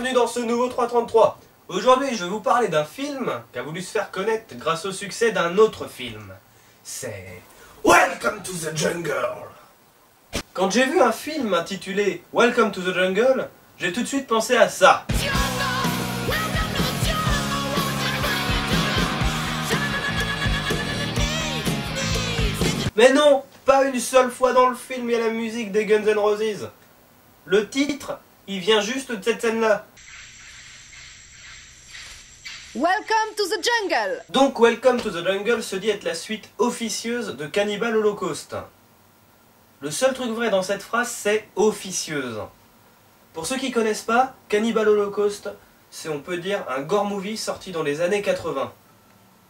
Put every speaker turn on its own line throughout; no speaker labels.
bienvenue dans ce nouveau 333. Aujourd'hui, je vais vous parler d'un film qui a voulu se faire connaître grâce au succès d'un autre film. C'est Welcome to the Jungle. Quand j'ai vu un film intitulé Welcome to the Jungle, j'ai tout de suite pensé à ça. Mais non, pas une seule fois dans le film il y a la musique des Guns N' Roses. Le titre, il vient juste de cette scène-là.
Welcome to the Jungle.
Donc Welcome to the Jungle se dit être la suite officieuse de Cannibal Holocaust. Le seul truc vrai dans cette phrase, c'est officieuse. Pour ceux qui connaissent pas, Cannibal Holocaust, c'est on peut dire un gore movie sorti dans les années 80,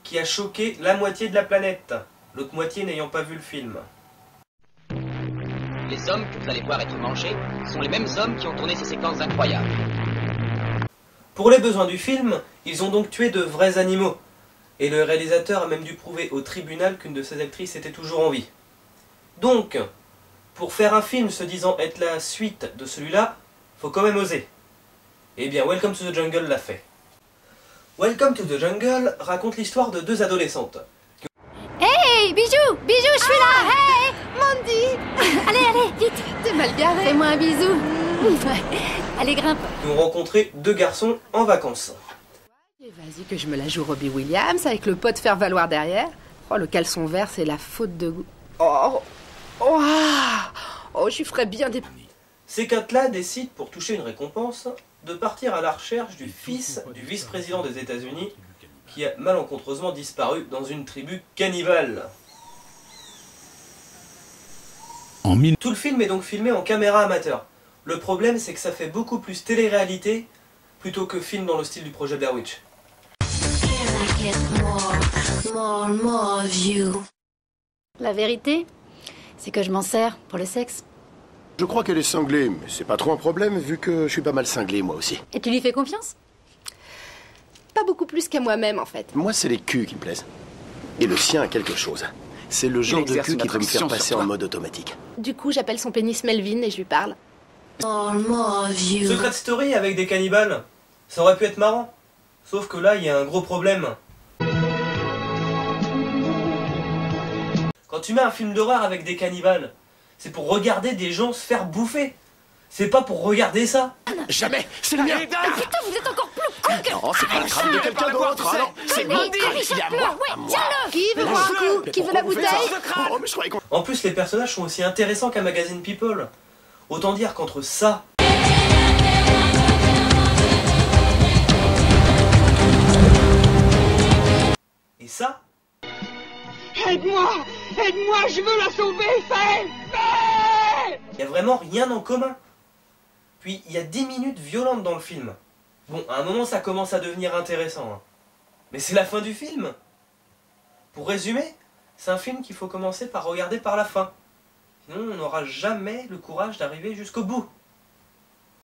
qui a choqué la moitié de la planète, l'autre moitié n'ayant pas vu le film.
Les hommes que vous allez voir être mangés sont les mêmes hommes qui ont tourné ces séquences incroyables.
Pour les besoins du film, ils ont donc tué de vrais animaux, et le réalisateur a même dû prouver au tribunal qu'une de ses actrices était toujours en vie. Donc, pour faire un film se disant être la suite de celui-là, faut quand même oser. Eh bien, Welcome to the Jungle l'a fait. Welcome to the Jungle raconte l'histoire de deux adolescentes.
Hey, Bijou, Bijou, je suis là. Hey, Mandy. Allez, vite. T'es mal garé. Fais-moi un bisou. Allez, grimpe.
Nous avons rencontré deux garçons en vacances.
Vas-y que je me la joue Robbie Williams avec le pot de faire valoir derrière. Oh, le caleçon vert, c'est la faute de goût. Oh, j'y ferais bien des...
Ces quatre-là décident, pour toucher une récompense, de partir à la recherche du fils du vice-président des États-Unis qui a malencontreusement disparu dans une tribu cannibale. Tout le film est donc filmé en caméra amateur. Le problème, c'est que ça fait beaucoup plus télé-réalité plutôt que film dans le style du projet Blair Witch.
La vérité, c'est que je m'en sers pour le sexe.
Je crois qu'elle est cinglée, mais c'est pas trop un problème vu que je suis pas mal cinglé moi aussi.
Et tu lui fais confiance?
Pas beaucoup plus qu'à moi-même, en fait.
Moi, c'est les culs qui me plaisent. Et le sien a quelque chose. C'est le genre de cul qui peut me faire passer en mode automatique.
Du coup, j'appelle son pénis Melvin et je lui parle.
Secret Story avec des cannibales, ça aurait pu être marrant. Sauf que là, il y a un gros problème. Quand tu mets un film d'horreur avec des cannibales, c'est pour regarder des gens se faire bouffer. C'est pas pour regarder ça.
Jamais. C'est le mien.
Putain, vous êtes encore plus con que...
Non, c'est pas le crâne de quelqu'un d'autre. Ah non, c'est mon crâne. Il est à moi. À moi.
Qui veut boire un coup? Qui veut la bouteille?
Oh, mais je croyais qu'on...
En plus, les personnages sont aussi intéressants qu'un magazine People. Autant dire qu'entre ça et ça,
Aide-moi! Aide-moi! Je veux la sauver! Fais!
il n'y a vraiment rien en commun. Puis, il y a 10 minutes violentes dans le film. Bon, à un moment, ça commence à devenir intéressant. Hein. Mais c'est la fin du film. Pour résumer, c'est un film qu'il faut commencer par regarder par la fin. Sinon, on n'aura jamais le courage d'arriver jusqu'au bout.